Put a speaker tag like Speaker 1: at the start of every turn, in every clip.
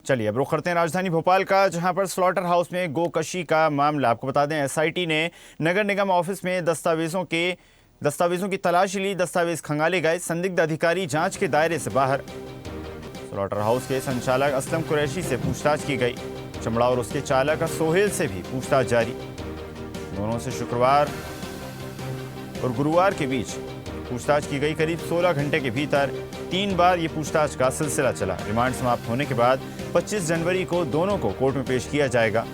Speaker 1: चलिए अब रुख करते हैं राजधानी भोपाल का, जहां पर स्लॉटर हाउस में गोकशी का मामला। आपको बता दें, एसआईटी ने नगर निगम ऑफिस में दस्तावेजों की तलाशी ली। दस्तावेज खंगाले गए। संदिग्ध अधिकारी जांच के दायरे से बाहर। स्लॉटर हाउस के संचालक असलम कुरैशी से पूछताछ की गई। चमड़ा और उसके चालक सोहेल से भी पूछताछ जारी। दोनों से शुक्रवार और गुरुवार के बीच पूछताछ की गई। करीब 16 घंटे के भीतर 3 बार ये पूछताछ का सिलसिला चला। रिमांड समाप्त होने के बाद 25 जनवरी को दोनों को कोर्ट में पेश किया जाएगा।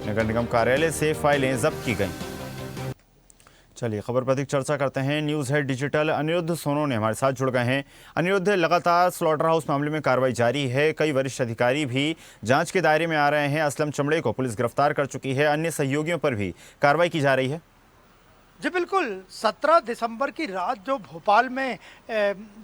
Speaker 1: नगर निगम कार्यालय से फाइलें जब्त की गईं। चलिए खबर पर अधिक चर्चा करते हैं। News head digital Aniruddha Sonone हमारे साथ जुड़ गए हैं। अनिरुद्ध, लगातार स्लॉटर हाउस मामले में कार्रवाई जारी है। कई वरिष्ठ अधिकारी भी जांच के दायरे में आ रहे हैं। असलम चमड़े को पुलिस गिरफ्तार कर चुकी है। अन्य सहयोगियों पर भी कार्रवाई की जा रही है।
Speaker 2: जी बिल्कुल। 17 दिसंबर की रात जो भोपाल में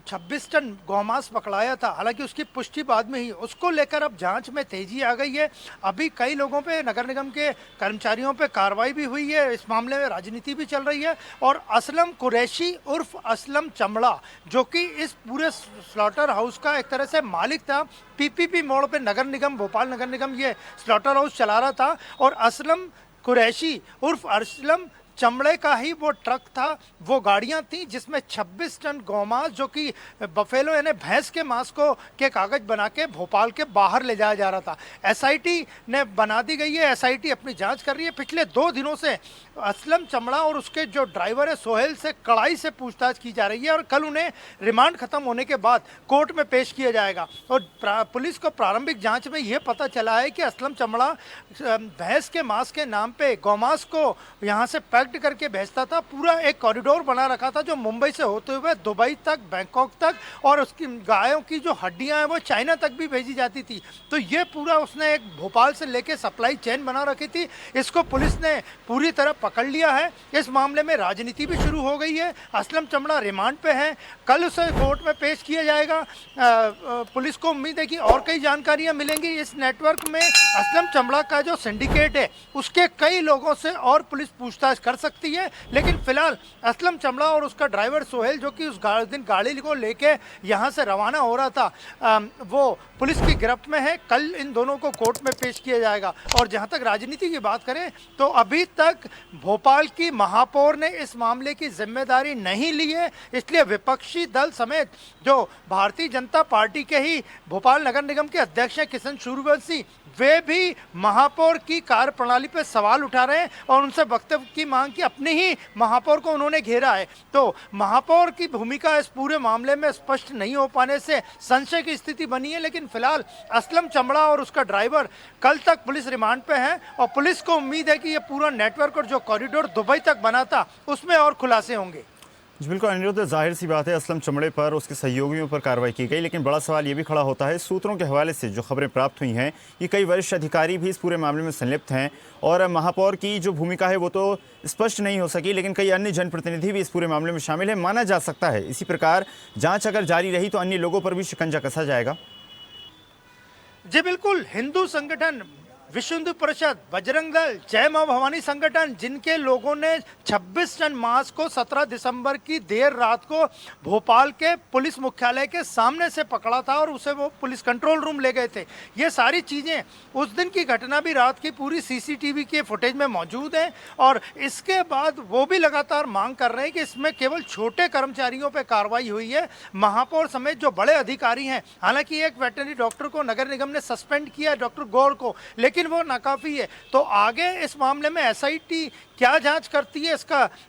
Speaker 2: 26 टन गौमांस पकड़ाया था, हालांकि उसकी पुष्टि बाद में ही, उसको लेकर अब जांच में तेजी आ गई है। अभी कई लोगों पे, नगर निगम के कर्मचारियों पे कार्रवाई भी हुई है। इस मामले में राजनीति भी चल रही है। और असलम कुरैशी उर्फ असलम चमड़ा, जो कि इस पूरे स्लॉटर हाउस का एक तरह से मालिक था, पीपीपी मोड़ पे नगर निगम, भोपाल नगर निगम ये स्लॉटर हाउस चला रहा था। और असलम कुरैशी उर्फ असलम चमड़े का ही वो ट्रक था, वो गाड़ियां थी जिसमें 26 टन गौमांस, जो कि बफेलो यानी भैंस के मांस को के कागज बना के भोपाल के बाहर ले जाया जा रहा था। एसआईटी ने बना दी गई है। एसआईटी अपनी जांच कर रही है। पिछले 2 दिनों से असलम चमड़ा और उसके जो ड्राइवर है सोहेल से कड़ाई से पूछताछ की जा रही है और कल उन्हें रिमांड खत्म होने के बाद कोर्ट में पेश किया जाएगा। और पुलिस को प्रारंभिक जांच में यह पता चला है कि असलम चमड़ा भैंस के मांस के नाम पे गौमांस को यहाँ से करके भेजता था। पूरा एक कॉरिडोर बना रखा था जो मुंबई से होते हुए दुबई तक, बैंकॉक तक, और उसकी गायों की जो हड्डियां हैं वो चाइना तक भी भेजी जाती थी। तो ये पूरा उसने एक भोपाल से लेके सप्लाई चेन बना रखी थी। इसको पुलिस ने पूरी तरह पकड़ लिया है। इस मामले में राजनीति भी शुरू हो गई है। असलम चमड़ा रिमांड पे है, कल उसे कोर्ट में पेश किया जाएगा। पुलिस को उम्मीद है कि और कई जानकारियां मिलेंगी। इस नेटवर्क में असलम चमड़ा का जो सिंडिकेट है उसके कई लोगों से और पुलिस पूछताछ कर सकती है। लेकिन फिलहाल असलम चमड़ा और उसका ड्राइवर सोहेल, जो कि उस दिन गाड़ी को लेके यहां से रवाना हो रहा था, वो पुलिस की गिरफ्त में है। कल इन दोनों को कोर्ट में पेश किया जाएगा। और जहां तक राजनीति की बात करें तो अभी तक भोपाल की महापौर ने इस मामले की जिम्मेदारी नहीं ली है। इसलिए विपक्षी दल समेत जो भारतीय जनता पार्टी के ही भोपाल नगर निगम के अध्यक्ष हैं किशन सूर्यवंशी, वे भी महापौर की कार्यप्रणाली पर सवाल उठा रहे हैं और उनसे वक्तव्य की मांग की। अपने ही महापौर को उन्होंने घेरा है। तो महापौर की भूमिका इस पूरे मामले में स्पष्ट नहीं हो पाने से संशय की स्थिति बनी है। लेकिन फिलहाल असलम चमड़ा और उसका ड्राइवर कल तक पुलिस रिमांड पे है और पुलिस को उम्मीद है कि ये पूरा नेटवर्क और जो कॉरिडोर दुबई तक बना था उसमें और खुलासे होंगे।
Speaker 1: जी बिल्कुल अनिरुद्ध, जाहिर सी बात है असलम चमड़े पर, उसके सहयोगियों पर कार्रवाई की गई। लेकिन बड़ा सवाल ये भी खड़ा होता है, सूत्रों के हवाले से जो खबरें प्राप्त हुई हैं कि कई वरिष्ठ अधिकारी भी इस पूरे मामले में संलिप्त हैं और महापौर की जो भूमिका है वो तो स्पष्ट नहीं हो सकी, लेकिन कई अन्य जनप्रतिनिधि भी इस पूरे मामले में शामिल है, माना जा सकता है। इसी प्रकार जाँच अगर जारी रही तो अन्य लोगों पर भी शिकंजा कसा जाएगा।
Speaker 2: जी बिल्कुल। हिंदू संगठन, विश्व हिंदू परिषद, बजरंग दल, जय मां भवानी संगठन, जिनके लोगों ने 26 टन मांस को 17 दिसंबर की देर रात को भोपाल के पुलिस मुख्यालय के सामने से पकड़ा था और उसे वो पुलिस कंट्रोल रूम ले गए थे, ये सारी चीज़ें, उस दिन की घटना भी रात की पूरी सीसीटीवी के फुटेज में मौजूद है। और इसके बाद वो भी लगातार मांग कर रहे हैं कि इसमें केवल छोटे कर्मचारियों पर कार्रवाई हुई है। महापौर समेत जो बड़े अधिकारी हैं, हालांकि एक वेटरनरी डॉक्टर को नगर निगम ने सस्पेंड किया, डॉक्टर गौर को, लेकिन वो नाकाफी है। तो आगे इस मामले में एसआईटी क्या जांच करती है,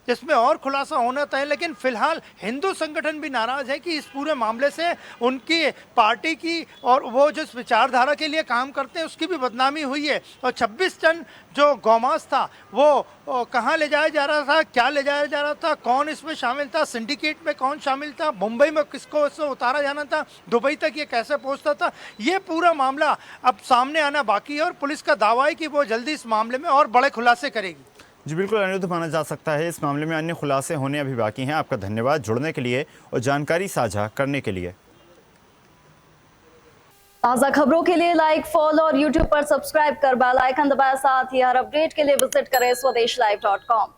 Speaker 2: इसमें और खुलासा होना तय। लेकिन फिलहाल हिंदू संगठन भी नाराज है कि इस पूरे मामले से उनकी पार्टी की और वो जिस विचारधारा के लिए काम करते हैं उसकी भी बदनामी हुई है। और 26 टन जो गौमांस था वो कहाँ ले जाया जा रहा था, क्या ले जाया जा रहा था, कौन इसमें शामिल था, सिंडिकेट में कौन शामिल था, मुंबई में किसको इससे उतारा जाना था, दुबई तक ये कैसे पहुंचता था, ये पूरा मामला अब सामने आना बाकी है। और पुलिस का दावा है कि वो जल्दी इस मामले में और बड़े खुलासे करेगी।
Speaker 1: जी बिल्कुल अनिरुद्ध, माना जा सकता है इस मामले में अन्य खुलासे होने अभी बाकी हैं। आपका धन्यवाद जुड़ने के लिए और जानकारी साझा करने के लिए।
Speaker 3: ताज़ा खबरों के लिए लाइक, फॉलो और यूट्यूब पर सब्सक्राइब कर बेल आइकन दबाएं। साथ ही हर अपडेट के लिए विजिट करें swedeshlive.com।